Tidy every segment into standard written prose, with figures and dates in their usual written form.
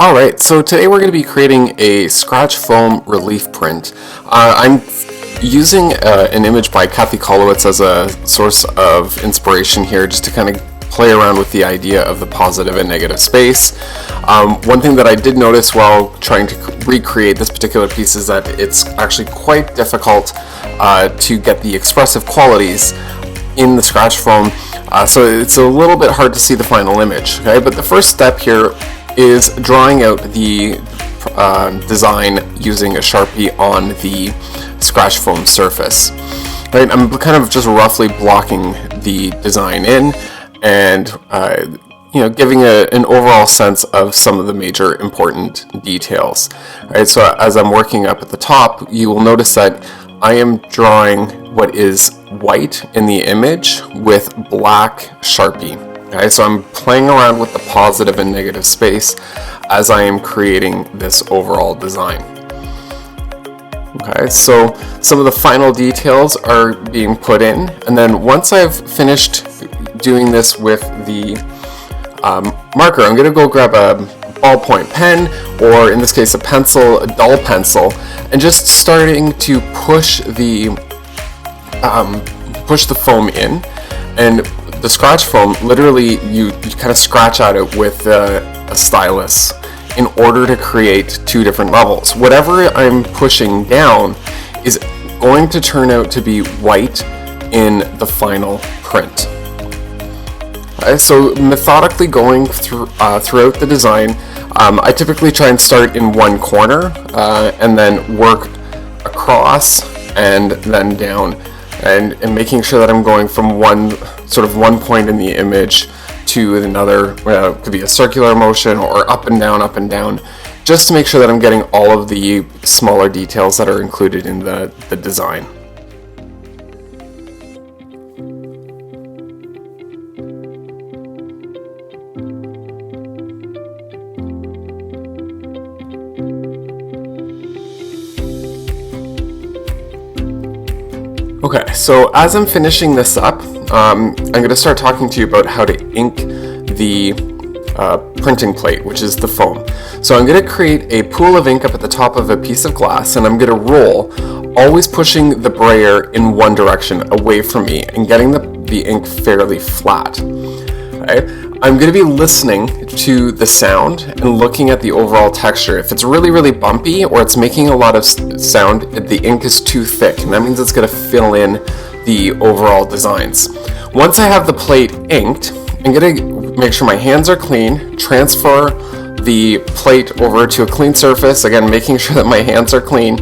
Alright, so today we're going to be creating a scratch foam relief print. I'm using an image by Kathe Kollwitz as a source of inspiration here, just to kind of play around with the idea of the positive and negative space. One thing that I did notice while trying to recreate this particular piece is that it's actually quite difficult to get the expressive qualities in the scratch foam, so it's a little bit hard to see the final image. Okay, but the first step here is drawing out the design using a Sharpie on the scratch foam surface. Right, I'm kind of just roughly blocking the design in and giving an overall sense of some of the major important details. Right, so as I'm working up at the top, you will notice that I am drawing what is white in the image with black Sharpie. Okay, so I'm playing around with the positive and negative space as I am creating this overall design. Okay, so some of the final details are being put in, and then once I've finished doing this with the marker, I'm going to go grab a ballpoint pen, or in this case a pencil, a dull pencil, and just starting to push the foam in. And the scratch foam, literally you kind of scratch at it with a stylus in order to create two different levels. Whatever I'm pushing down is going to turn out to be white in the final print. Okay, so methodically going throughout the design, I typically try and start in one corner and then work across and then down, and making sure that I'm going from one point in the image to another. It could be a circular motion or up and down, just to make sure that I'm getting all of the smaller details that are included in the design. Okay, so as I'm finishing this up, I'm going to start talking to you about how to ink the printing plate, which is the foam. So I'm going to create a pool of ink up at the top of a piece of glass, and I'm going to roll, always pushing the brayer in one direction away from me and getting the ink fairly flat. Okay? I'm going to be listening to the sound and looking at the overall texture. If it's really, really bumpy or it's making a lot of sound, the ink is too thick, and that means it's going to fill in the overall designs. Once I have the plate inked, I'm going to make sure my hands are clean, transfer the plate over to a clean surface, again making sure that my hands are clean,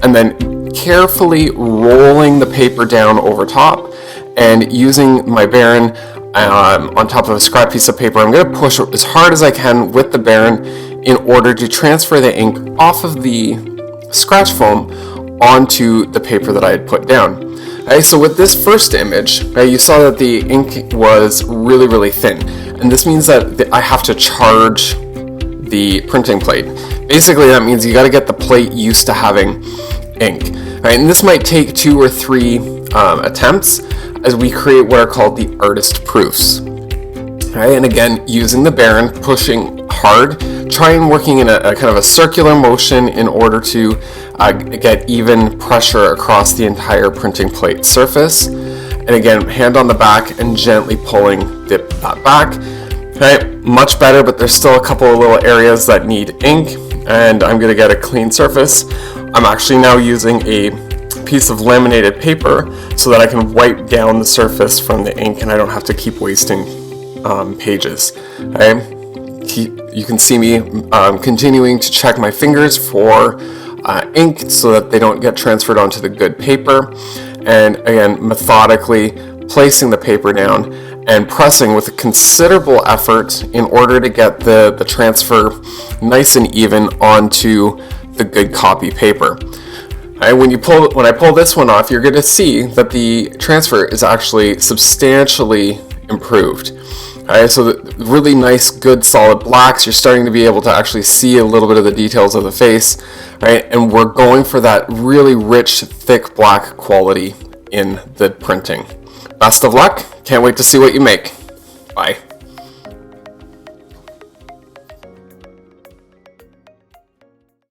and then carefully rolling the paper down over top and using my baren on top of a scrap piece of paper. I'm going to push as hard as I can with the baren in order to transfer the ink off of the scratch foam onto the paper that I had put down. Okay, so with this first image, you saw that the ink was really, really thin, and this means that I have to charge the printing plate. Basically, that means you got to get the plate used to having ink. Right, and this might take 2 or 3 attempts as we create what are called the artist proofs. Okay, and again, using the baren, pushing hard, try and working in a kind of a circular motion in order to get even pressure across the entire printing plate surface. And again, hand on the back and gently pulling that back. Okay, much better, but there's still a couple of little areas that need ink, and I'm going to get a clean surface. I'm actually now using a piece of laminated paper so that I can wipe down the surface from the ink and I don't have to keep wasting pages. Okay? You can see me continuing to check my fingers for ink so that they don't get transferred onto the good paper, and again methodically placing the paper down and pressing with a considerable effort in order to get the transfer nice and even onto the good copy paper. Right, when I pull this one off, you're going to see that the transfer is actually substantially improved. Right, so the really nice, good, solid blacks, you're starting to be able to actually see a little bit of the details of the face, right? And we're going for that really rich, thick black quality in the printing. Best of luck. Can't wait to see what you make. Bye.